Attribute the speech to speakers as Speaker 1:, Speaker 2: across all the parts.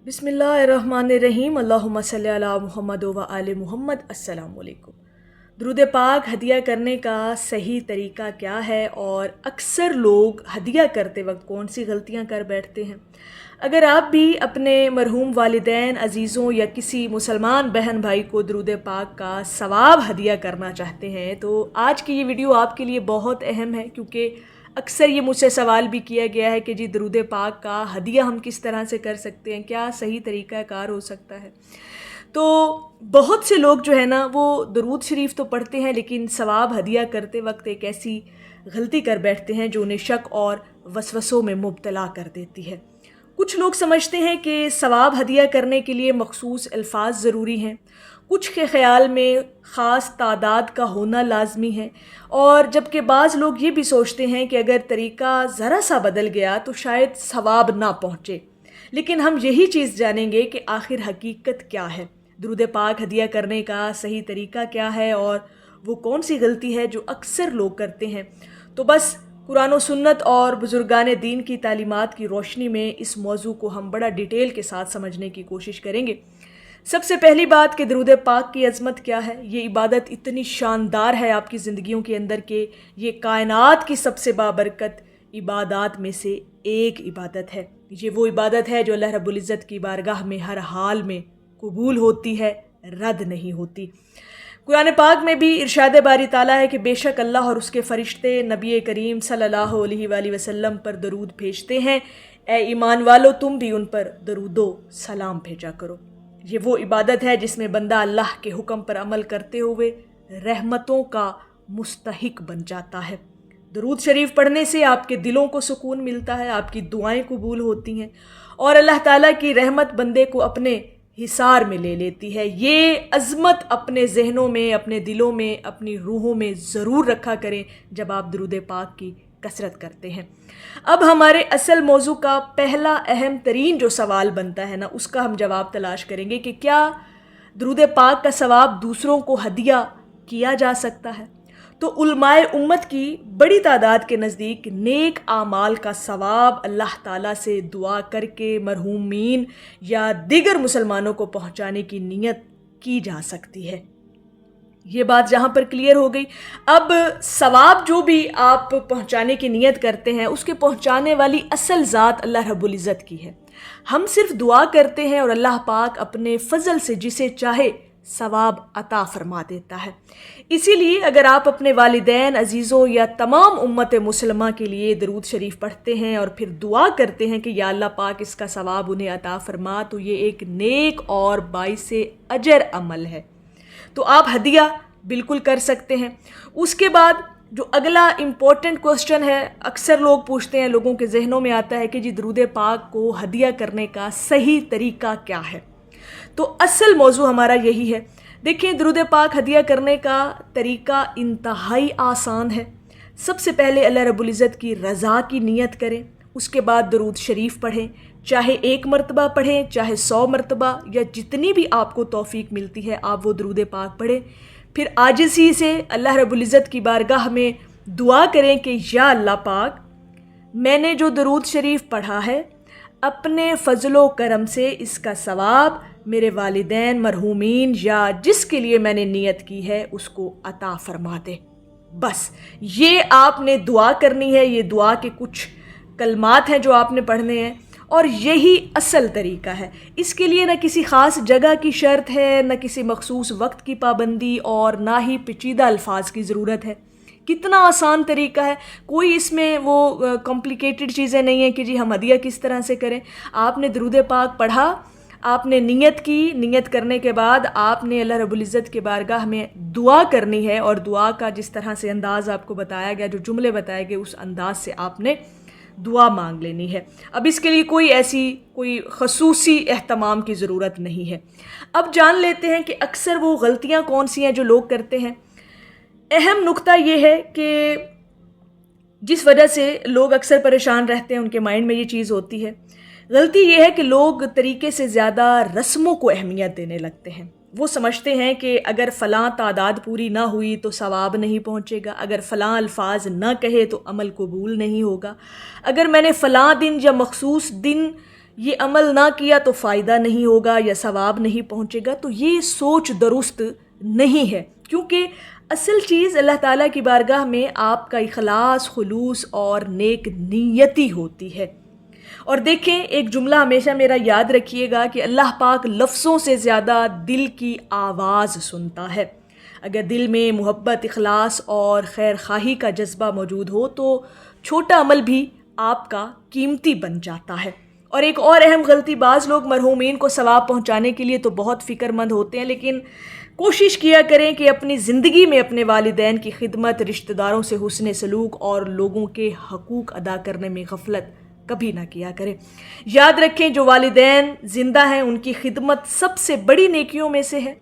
Speaker 1: बिस्मिल्लाहिर्रहमानिर्रहीम। अल्लाहुम्मा सल्ली अला मुहम्मद व आले मुहम्मद। अस्सलाम वालेकुम। दुरूद पाक हदिया करने का सही तरीका क्या है और अक्सर लोग हदिया करते वक्त कौन सी गलतियां कर बैठते हैं। अगर आप भी अपने मरहूम वालिदैन, अजीज़ों या किसी मुसलमान बहन भाई को दुरूद पाक का सवाब हदिया करना चाहते हैं तो आज की ये वीडियो आपके लिए बहुत अहम है, क्योंकि अक्सर ये मुझसे सवाल भी किया गया है कि जी दुरूद पाक का हदिया हम किस तरह से कर सकते हैं, क्या सही तरीक़ा कार हो सकता है। तो बहुत से लोग जो है ना वो दुरूद शरीफ तो पढ़ते हैं लेकिन सवाब हदिया करते वक्त एक ऐसी गलती कर बैठते हैं जो उन्हें शक और वसवसों में मुब्तला कर देती है। कुछ लोग समझते हैं कि सवाब हदिया करने के लिए मखसूस अल्फाज ज़रूरी हैं, कुछ के ख़्याल में ख़ास तादाद का होना लाजमी है, और जबकि बाज़ लोग ये भी सोचते हैं कि अगर तरीक़ा ज़रा सा बदल गया तो शायद सवाब ना पहुँचे। लेकिन हम यही चीज़ जानेंगे कि आखिर हकीकत क्या है, दुरूद पाक हदिया करने का सही तरीक़ा क्या है और वो कौन सी गलती है जो अक्सर लोग करते हैं। तो बस कुरान व सुन्नत और बुजुर्गान दीन की तालीमात की रोशनी में इस मौजू को हम बड़ा डिटेल के साथ समझने की कोशिश करेंगे। सबसे पहली बात कि दुरूद पाक की अज़मत क्या है। ये इबादत इतनी शानदार है आपकी ज़िंदगियों के अंदर के ये कायनात की सबसे बाबरकत इबादत में से एक इबादत है। ये वो इबादत है जो अल्लाह रब्बुल इज़्ज़त की बारगाह में हर हाल में कबूल होती है, रद्द नहीं होती। कुरान पाक में भी इरशाद बारी ताला है कि बेशक अल्लाह और उसके फ़रिश्ते नबी करीम सल्लल्लाहु अलैहि वसल्लम पर दरूद भेजते हैं। ए ईमान वालो, तुम भी उन पर दरूदो सलाम भेजा करो। ये वो इबादत है जिसमें बंदा अल्लाह के हुक्म पर अमल करते हुए रहमतों का मुस्तहिक बन जाता है। दरूद शरीफ पढ़ने से आपके दिलों को सुकून मिलता है, आपकी दुआएं कबूल होती हैं और अल्लाह ताला की रहमत बंदे को अपने हिसार में ले लेती है। ये अज़मत अपने जहनों में, अपने दिलों में, अपनी रूहों में ज़रूर रखा करें जब आप दुरूद पाक की कसरत करते हैं। अब हमारे असल मौजू का पहला अहम तरीन जो सवाल बनता है ना, उसका हम जवाब तलाश करेंगे कि क्या दुरूद पाक का सवाब दूसरों को हदिया किया जा सकता है। तो उलमाए उम्मत की बड़ी तादाद के नज़दीक नेक आमाल का सवाब अल्लाह ताला से दुआ करके मरहूमीन या दीगर मुसलमानों को पहुँचाने की नीयत की जा सकती है। ये बात जहाँ पर क्लियर हो गई। अब सवाब जो भी आप पहुँचाने की नीयत करते हैं उसके पहुँचाने वाली असल ज़ात अल्लाह रब्बुल इज़्ज़त की है। हम सिर्फ दुआ करते हैं और अल्लाह पाक अपने फ़ज़ल से जिसे चाहे सवाब अता फरमा देता है। इसीलिए अगर आप अपने वालिदैन, अजीज़ों या तमाम उम्मत मुसलमा के लिए दरूद शरीफ पढ़ते हैं और फिर दुआ करते हैं कि या अल्लाह पाक इसका सवाब उन्हें अता फरमा, तो ये एक नेक और बाइसे अजर अमल है। तो आप हदिया बिल्कुल कर सकते हैं। उसके बाद जो अगला इम्पोर्टेंट क्वेश्चन है, अक्सर लोग पूछते हैं, लोगों के जहनों में आता है कि जी दुरूद पाक को हदिया करने का सही तरीका क्या है। तो असल मौजू हमारा यही है। देखिए, दुरूद पाक हदिया करने का तरीका इंतहाई आसान है। सबसे पहले अल्लाह रब्बुल इज़्ज़त की रज़ा की नीयत करें, उसके बाद दुरूद शरीफ पढ़ें, चाहे 1 मरतबा पढ़ें, चाहे 100 मरतबा, या जितनी भी आपको तौफीक मिलती है आप वो दुरूद पाक पढ़ें। फिर आजिज़ी से अल्लाह रब्बुल इज़्ज़त की बारगाह में दुआ करें कि या अल्लाह पाक, मैंने जो दुरूद शरीफ पढ़ा है अपने फ़ज़लो करम से इसका सवाब मेरे वालिदैन, मरहूमीन या जिसके लिए मैंने नियत की है उसको अता फरमा दे। बस ये आपने दुआ करनी है। ये दुआ के कुछ कलमात हैं जो आपने पढ़ने हैं और यही असल तरीका है। इसके लिए न किसी ख़ास जगह की शर्त है, न किसी मखसूस वक्त की पाबंदी और ना ही पेचीदा अल्फाज की ज़रूरत है। कितना आसान तरीका है, कोई इसमें वो कॉम्प्लिकेटेड चीज़ें नहीं हैं कि जी हम हदिया किस तरह से करें। आपने दुरूद पाक पढ़ा, आपने नियत की, नियत करने के बाद आपने अल्लाह रब्बुल इज़्ज़त के बारगाह में दुआ करनी है और दुआ का जिस तरह से अंदाज़ आपको बताया गया, जो जुमले बताए गए, उस अंदाज से आपने दुआ मांग लेनी है। अब इसके लिए कोई खसूसी एहतमाम की ज़रूरत नहीं है। अब जान लेते हैं कि अक्सर वो गलतियाँ कौन सी हैं जो लोग करते हैं। अहम नुक्ता ये है कि जिस वजह से लोग अक्सर परेशान रहते हैं, उनके माइंड में ये चीज़ होती है, गलती ये है कि लोग तरीके से ज़्यादा रस्मों को अहमियत देने लगते हैं। वो समझते हैं कि अगर फ़लाँ तादाद पूरी ना हुई तो सवाब नहीं पहुँचेगा, अगर फ़लाँ अल्फाज ना कहे तो अमल कबूल नहीं होगा, अगर मैंने फ़लाँ दिन या मखसूस दिन یہ عمل نہ کیا تو فائدہ نہیں ہوگا یا ثواب نہیں پہنچے گا، تو یہ سوچ درست نہیں ہے، کیونکہ اصل چیز اللہ تعالیٰ کی بارگاہ میں آپ کا اخلاص، خلوص اور نیک نیتی ہوتی ہے۔ اور دیکھیں، ایک جملہ ہمیشہ میرا یاد رکھیے گا کہ اللہ پاک لفظوں سے زیادہ دل کی آواز سنتا ہے۔ اگر دل میں محبت، اخلاص اور خیر خواہی کا جذبہ موجود ہو تو چھوٹا عمل بھی آپ کا قیمتی بن جاتا ہے۔ اور ایک اور اہم غلطی، بعض لوگ مرحومین کو ثواب پہنچانے کے لیے تو بہت فکر مند ہوتے ہیں، لیکن کوشش کیا کریں کہ اپنی زندگی میں اپنے والدین کی خدمت، رشتہ داروں سے حسن سلوک اور لوگوں کے حقوق ادا کرنے میں غفلت کبھی نہ کیا کریں۔ یاد رکھیں، جو والدین زندہ ہیں ان کی خدمت سب سے بڑی نیکیوں میں سے ہے،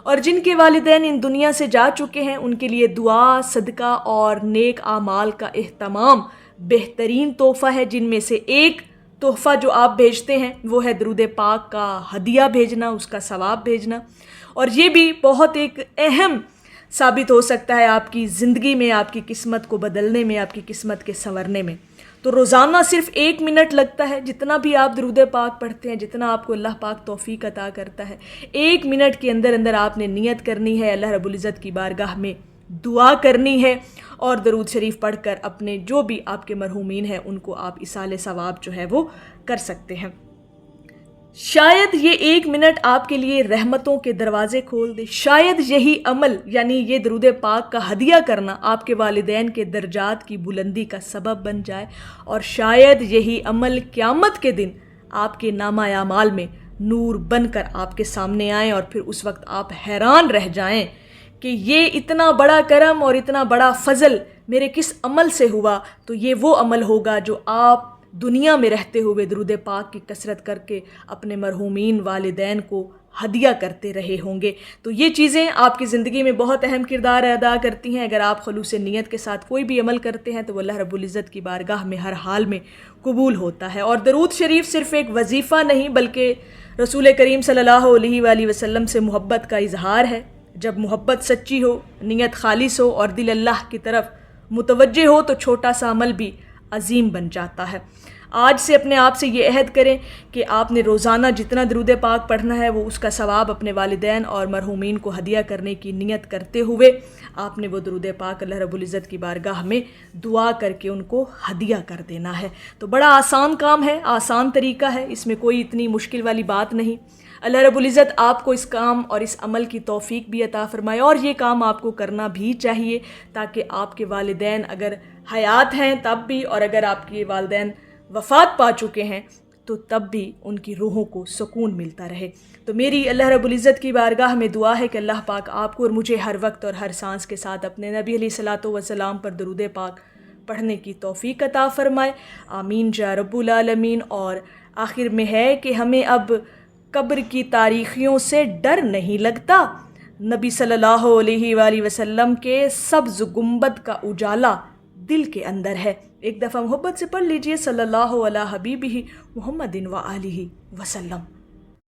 Speaker 1: اور جن کے والدین ان دنیا سے جا چکے ہیں ان کے لیے دعا، صدقہ اور نیک اعمال کا اہتمام بہترین تحفہ ہے، جن میں سے ایک تحفہ جو آپ بھیجتے ہیں وہ ہے درود پاک کا ہدیہ بھیجنا، اس کا ثواب بھیجنا، اور یہ بھی بہت ایک اہم ثابت ہو سکتا ہے آپ کی زندگی میں، آپ کی قسمت کو بدلنے میں، آپ کی قسمت کے سنورنے میں۔ تو روزانہ صرف 1 منٹ لگتا ہے، جتنا بھی آپ درود پاک پڑھتے ہیں، جتنا آپ کو اللہ پاک توفیق عطا کرتا ہے، 1 منٹ کے اندر اندر آپ نے نیت کرنی ہے، اللہ رب العزت کی بارگاہ میں دعا کرنی ہے، اور درود شریف پڑھ کر اپنے جو بھی آپ کے مرحومین ہیں ان کو آپ ایصال ثواب جو ہے وہ کر سکتے ہیں۔ شاید یہ 1 منٹ آپ کے لیے رحمتوں کے دروازے کھول دے، شاید یہی عمل یعنی یہ درود پاک کا ہدیہ کرنا آپ کے والدین کے درجات کی بلندی کا سبب بن جائے، اور شاید یہی عمل قیامت کے دن آپ کے نامہ اعمال میں نور بن کر آپ کے سامنے آئیں، اور پھر اس وقت آپ حیران رہ جائیں کہ یہ اتنا بڑا کرم اور اتنا بڑا فضل میرے کس عمل سے ہوا۔ تو یہ وہ عمل ہوگا جو آپ دنیا میں رہتے ہوئے درود پاک کی کثرت کر کے اپنے مرحومین والدین کو ہدیہ کرتے رہے ہوں گے۔ تو یہ چیزیں آپ کی زندگی میں بہت اہم کردار ادا کرتی ہیں۔ اگر آپ خلوص نیت کے ساتھ کوئی بھی عمل کرتے ہیں تو وہ اللہ رب العزت کی بارگاہ میں ہر حال میں قبول ہوتا ہے۔ اور درود شریف صرف ایک وظیفہ نہیں بلکہ رسول کریم صلی اللہ علیہ وآلہ وسلم سے محبت کا اظہار ہے۔ جب محبت سچی ہو، نیت خالص ہو اور دل اللہ کی طرف متوجہ ہو تو چھوٹا سا عمل بھی عظیم بن جاتا ہے۔ آج سے اپنے آپ سے یہ عہد کریں کہ آپ نے روزانہ جتنا درود پاک پڑھنا ہے وہ اس کا ثواب اپنے والدین اور مرحومین کو ہدیہ کرنے کی نیت کرتے ہوئے آپ نے وہ درود پاک اللہ رب العزت کی بارگاہ میں دعا کر کے ان کو ہدیہ کر دینا ہے۔ تو بڑا آسان کام ہے، آسان طریقہ ہے، اس میں کوئی اتنی مشکل والی بات نہیں۔ اللہ رب العزت آپ کو اس کام اور اس عمل کی توفیق بھی عطا فرمائے، اور یہ کام آپ کو کرنا بھی چاہیے تاکہ آپ کے والدین اگر حیات ہیں تب بھی، اور اگر آپ کے والدین وفات پا چکے ہیں تو تب بھی ان کی روحوں کو سکون ملتا رہے۔ تو میری اللہ رب العزت کی بارگاہ میں دعا ہے کہ اللہ پاک آپ کو اور مجھے ہر وقت اور ہر سانس کے ساتھ اپنے نبی علیہ الصلاۃ والسلام پر درود پاک پڑھنے کی توفیق عطا فرمائے، آمین یا رب العالمین۔ اور آخر میں ہے کہ ہمیں اب قبر کی تاریخیوں سے ڈر نہیں لگتا، نبی صلی اللہ علیہ وآلہ وسلم کے سبز گنبد کا اجالا دل کے اندر ہے۔ ایک دفعہ محبت سے پڑھ لیجئے، صلی اللہ علیہ حبیبہ محمد وآلہ وسلم۔